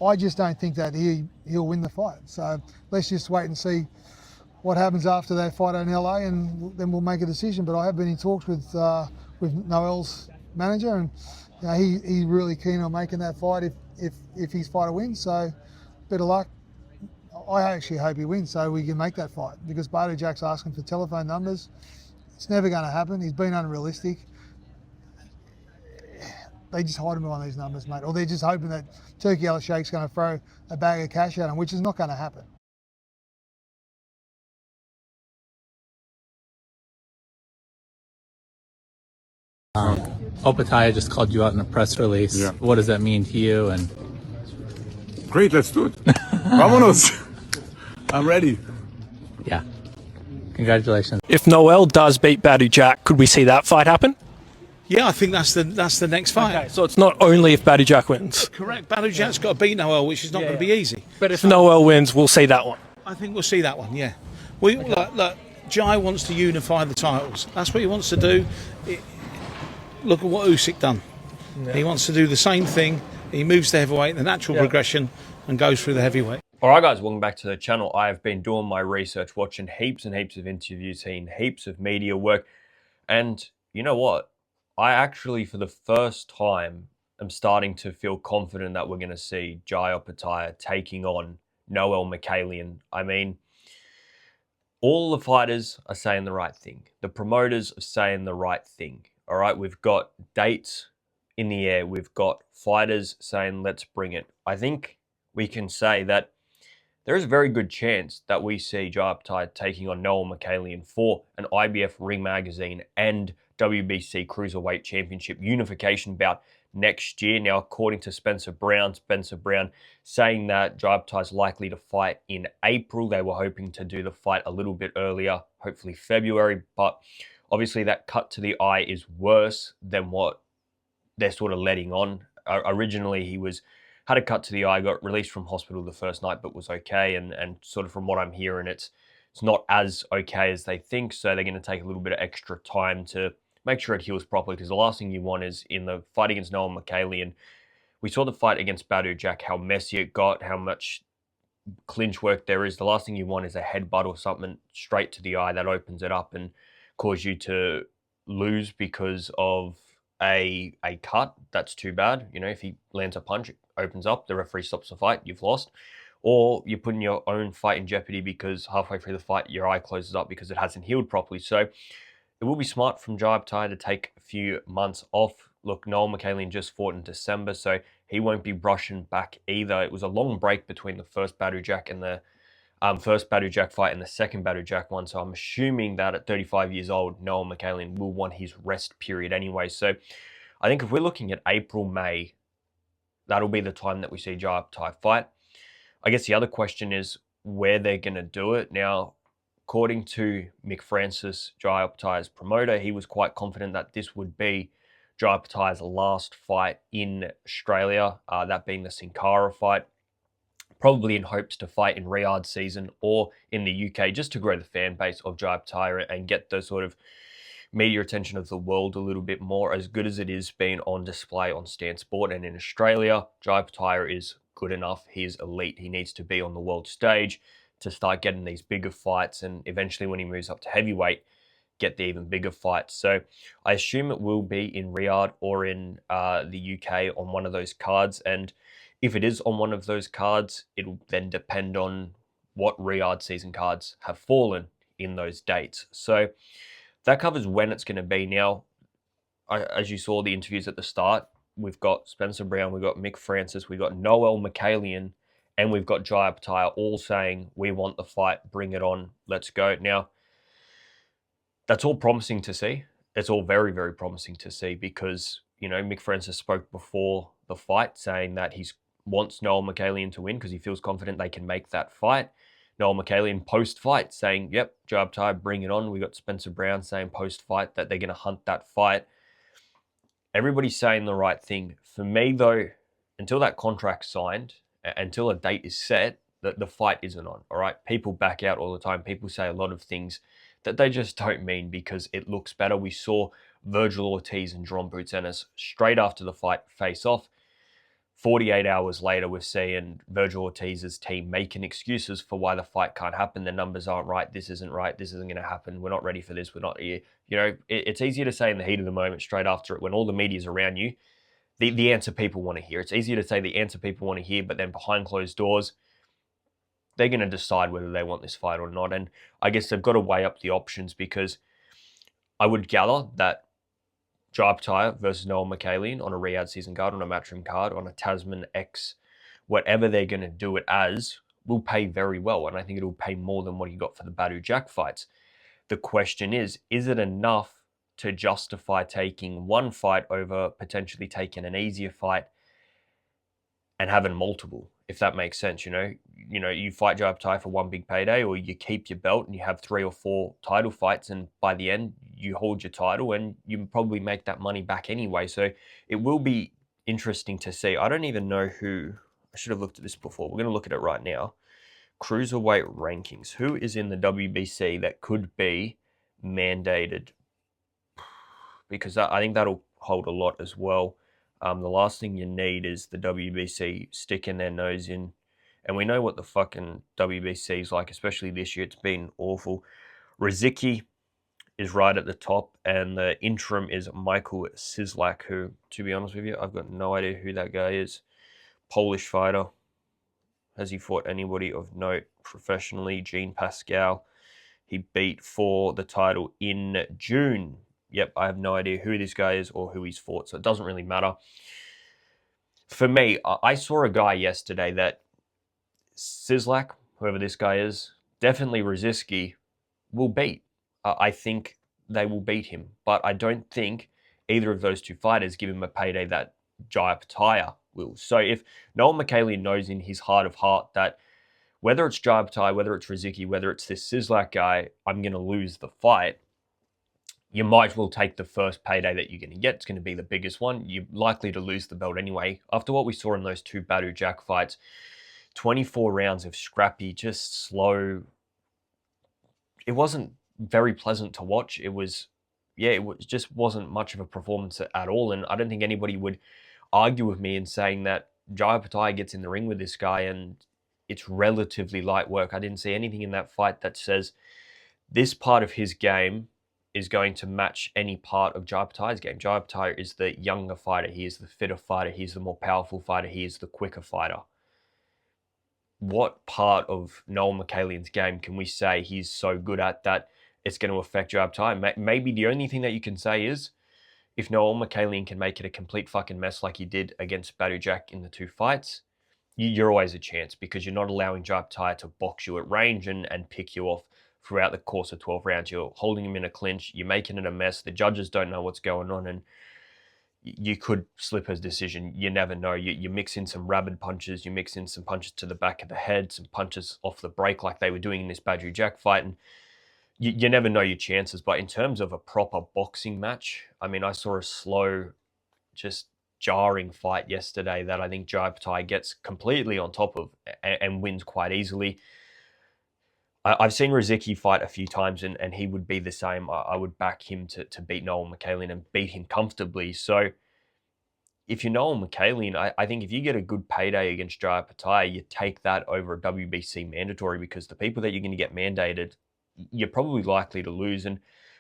I just don't think that he'll win the fight. So let's just wait and see what happens after they fight in LA, and then we'll make a decision. But I have been in talks with Noel's manager, and he's really keen on making that fight if his fighter wins. So better luck. I actually hope he wins so we can make that fight, because Bout Jack's asking for telephone numbers. It's never going to happen. He's been unrealistic. They just hide him behind these numbers, mate. Or they're just hoping that Turkey Al Sheikh's going to throw a bag of cash at him, which is not going to happen. Opetaia just called you out in a press release. Yeah. What does that mean to you? And great, let's do it. Vámonos. I'm ready. yeah, congratulations. If Noel does beat Bout Jack, could we see that fight happen? Yeah, I think that's the next fight. Okay, so it's not only if Bout Jack wins. Correct. Bout Jack's got to beat Noel, which is not going to be easy. But if Noel wins, we'll see that one. I think we'll see that one. Yeah. Look, Jai wants to unify the titles. That's what he wants to do. Look at what Usyk done. Yeah. He wants to do the same thing. He moves the heavyweight, the natural progression, and goes through the heavyweight. Alright guys, welcome back to the channel. I have been doing my research, watching heaps and heaps of interviews, seeing heaps of media work, and you know what? I actually, for the first time, am starting to feel confident that we're going to see Jai Opetaia taking on Noel Mikaelian. I mean, all the fighters are saying the right thing. The promoters are saying the right thing. All right, we've got dates in the air. We've got fighters saying, let's bring it. I think we can say that there is a very good chance that we see Jai Opetaia taking on Noel Mikaelian for an IBF Ring Magazine and WBC Cruiserweight Championship unification bout next year. Now, according to Spencer Brown saying that Jai Opetaia is likely to fight in April. They were hoping to do the fight a little bit earlier, hopefully February, but obviously that cut to the eye is worse than what they're sort of letting on. Originally, he had a cut to the eye, got released from hospital the first night, but was okay. And sort of from what I'm hearing, it's not as okay as they think. So they're going to take a little bit of extra time to make sure it heals properly, because the last thing you want is in the fight against Noel Mikaelian. We saw the fight against Bout Jack, how messy it got, how much clinch work there is. The last thing you want is a headbutt or something straight to the eye that opens it up and cause you to lose because of a cut. That's too bad. You know, if he lands a punch, it opens up, the referee stops the fight, you've lost. Or you're putting your own fight in jeopardy because halfway through the fight, your eye closes up because it hasn't healed properly. So it will be smart from Jai Opetaia to take a few months off. Look, Noel Mikaelian just fought in December, so he won't be rushing back either. It was a long break between the first Bout Jack and the first Bout Jack fight and the second Bout Jack one. So I'm assuming that at 35 years old, Noel Mikaelian will want his rest period anyway. So I think if we're looking at April, May, that'll be the time that we see Jai Opetaia fight. I guess the other question is where they're going to do it. Now, according to Mick Francis, Jai Opetaia's promoter, he was quite confident that this would be Jai Opetaia's last fight in Australia, that being the Sin Cara fight, probably in hopes to fight in Riyadh season or in the UK, just to grow the fan base of Jai Opetaia and get the sort of media attention of the world a little bit more. As good as it is being on display on Stan Sport and in Australia, Jai Opetaia is good enough. He's elite. He needs to be on the world stage to start getting these bigger fights, and eventually when he moves up to heavyweight, get the even bigger fights. So I assume it will be in Riyadh or in the UK on one of those cards. And if it is on one of those cards, it'll then depend on what Riyadh season cards have fallen in those dates. So that covers when it's going to be. Now, as you saw the interviews at the start, we've got Spencer Brown, we've got Mick Francis, we've got Noel Mikaelian, and we've got Jai Opetaia all saying, we want the fight, bring it on, let's go. Now, that's all promising to see. It's all very, very promising to see because, you know, Mick Francis spoke before the fight saying that he wants Noel Mikaelian to win because he feels confident they can make that fight. Noel Mikaelian post-fight saying, yep, Jai Opetaia, bring it on. We got Spencer Brown saying post-fight that they're going to hunt that fight. Everybody's saying the right thing. For me, though, until that contract's signed, until a date is set, the fight isn't on, all right? People back out all the time. People say a lot of things that they just don't mean because it looks better. We saw Virgil Ortiz and John Boots Ennis straight after the fight face off. 48 hours later, we're seeing Virgil Ortiz's team making excuses for why the fight can't happen. The numbers aren't right. This isn't right. This isn't going to happen. We're not ready for this. We're not here. You know, it's easier to say in the heat of the moment, straight after it, when all the media's around you, the answer people want to hear. It's easier to say the answer people want to hear, but then behind closed doors, they're going to decide whether they want this fight or not. And I guess they've got to weigh up the options, because I would gather that Jai Opetaia versus Noel Mikaelian on a Riyadh season card, on a Matchroom card, on a Tasman X, whatever they're going to do it as, will pay very well. And I think it'll pay more than what he got for the Badu Jack fights. The question is it enough to justify taking one fight over potentially taking an easier fight and having multiple, if that makes sense? You know, you fight Jai Opetaia for one big payday, or you keep your belt and you have 3 or 4 title fights, and by the end you hold your title and you probably make that money back anyway. So it will be interesting to see. I don't even know who, I should have looked at this before. We're going to look at it right now. Cruiserweight rankings. Who is in the WBC that could be mandated? Because I think that'll hold a lot as well. The last thing you need is the WBC sticking their nose in. And we know what the fucking WBC is like, especially this year. It's been awful. Rizicki is right at the top, and the interim is Michael Sislak, who, to be honest with you, I've got no idea who that guy is. Polish fighter. Has he fought anybody of note professionally? Jean Pascal. He beat for the title in June. Yep, I have no idea who this guy is or who he's fought, so it doesn't really matter. For me, I saw a guy yesterday that Sislak, whoever this guy is, definitely Rizicki, will beat. I think they will beat him, but I don't think either of those two fighters give him a payday that Jai Opetaia will. So if Noel Mikaelian knows in his heart of heart that whether it's Jai Opetaia, whether it's Rizicki, whether it's this Sislak guy, I'm going to lose the fight, you might as well take the first payday that you're going to get. It's going to be the biggest one. You're likely to lose the belt anyway. After what we saw in those 2 Badu Jack fights, 24 rounds of scrappy, just slow. It wasn't very pleasant to watch. It just wasn't much of a performance at all. And I don't think anybody would argue with me in saying that Jai Opetaia gets in the ring with this guy and it's relatively light work. I didn't see anything in that fight that says this part of his game is going to match any part of Jai Opetaia's game. Jai Opetaia is the younger fighter. He is the fitter fighter. He's the more powerful fighter. He is the quicker fighter. What part of Noel Mikaelian's game can we say he's so good at that it's going to affect Jai Opetaia? Maybe the only thing that you can say is if Noel Mikaelian can make it a complete fucking mess like he did against Badu Jack in the 2 fights, you're always a chance, because you're not allowing Jai Opetaia to box you at range and pick you off throughout the course of 12 rounds. You're holding him in a clinch, you're making it a mess, the judges don't know what's going on, and you could slip a decision. You never know. You mix in some rabid punches, you mix in some punches to the back of the head, some punches off the break like they were doing in this Badu Jack fight, and you never know your chances. But in terms of a proper boxing match, I mean, I saw a slow, just jarring fight yesterday that I think Jai Opetaia gets completely on top of and wins quite easily. I've seen Rizicki fight a few times, and he would be the same. I would back him to beat Noel Mikaelian and beat him comfortably. So if you're Noel Mikaelian, I think if you get a good payday against Jai Opetaia, you take that over a WBC mandatory, because the people that you're going to get mandated, you're probably likely to lose. And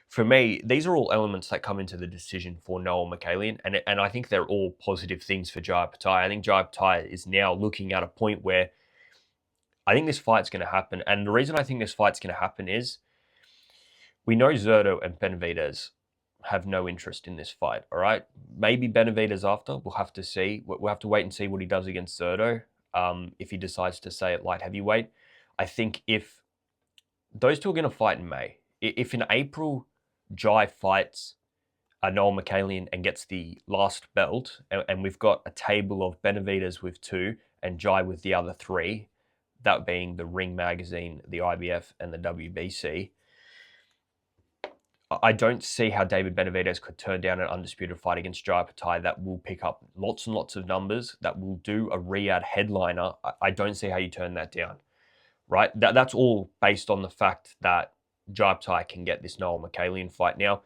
for me, these are all elements that come into the decision for Noel Mikaelian, and I think they're all positive things for Jai Opetaia. I think Jai Opetaia is now looking at a point where I think this fight's going to happen. And the reason I think this fight's going to happen is we know Zurdo and Benavidez have no interest in this fight, all right? Maybe Benavidez after. We'll have to see. We'll have to wait and see what he does against Zurdo, if he decides to stay at light heavyweight. I think if those two are going to fight in May, if in April Jai fights Noel Mikaelian and gets the last belt, and we've got a table of Benavidez with 2 and Jai with the other 3, that being the Ring Magazine, the IBF, and the WBC, I don't see how David Benavidez could turn down an undisputed fight against Jai Opetaia that will pick up lots and lots of numbers, that will do a Riyadh headliner. I don't see how you turn that down, right? That's all based on the fact that Jai Opetaia can get this Noel Mikaelian fight. Now,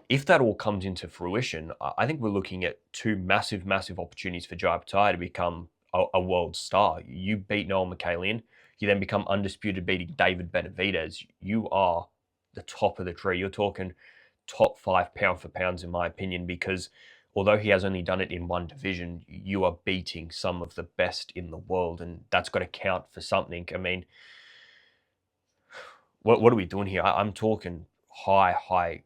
if that all comes into fruition, I think we're looking at two massive, massive opportunities for Jai Opetaia to become a world star. You beat Noel Mikaelian, you then become undisputed, beating David Benavidez. You are the top of the tree. You're talking top 5 pound for pounds, in my opinion, because although he has only done it in one division, you are beating some of the best in the world, and that's got to count for something. I mean, what are we doing here? I'm talking high.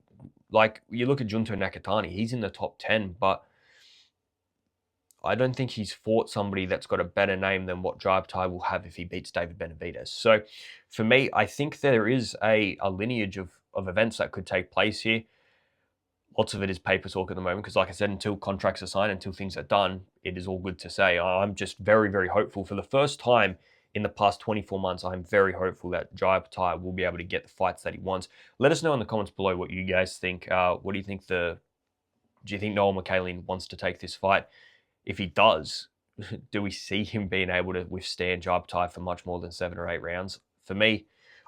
Like, you look at Junto Nakatani, he's in the top 10, but I don't think he's fought somebody that's got a better name than what Jai Opetaia will have if he beats David Benavidez. So for me, I think there is a lineage of events that could take place here. Lots of it is paper talk at the moment because, like I said, until contracts are signed, until things are done, it is all good to say. I'm just very, very hopeful. For the first time in the past 24 months, I'm very hopeful that Jai Opetaia will be able to get the fights that he wants. Let us know in the comments below what you guys think. What do you think do you think Noel Mikaelian wants to take this fight? If he does, do we see him being able to withstand Jai Opetaia for much more than 7 or 8 rounds? For me,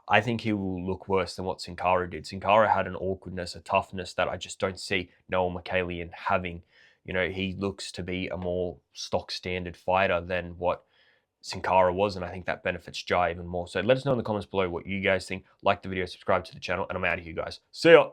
I think he will look worse than what Sin Cara did. Sin Cara had an awkwardness, a toughness that I just don't see Noel Mikaelian having. You know, he looks to be a more stock standard fighter than what Sin Cara was, and I think that benefits Jai even more. So let us know in the comments below what you guys think. Like the video, subscribe to the channel, and I'm out of here, guys. See ya!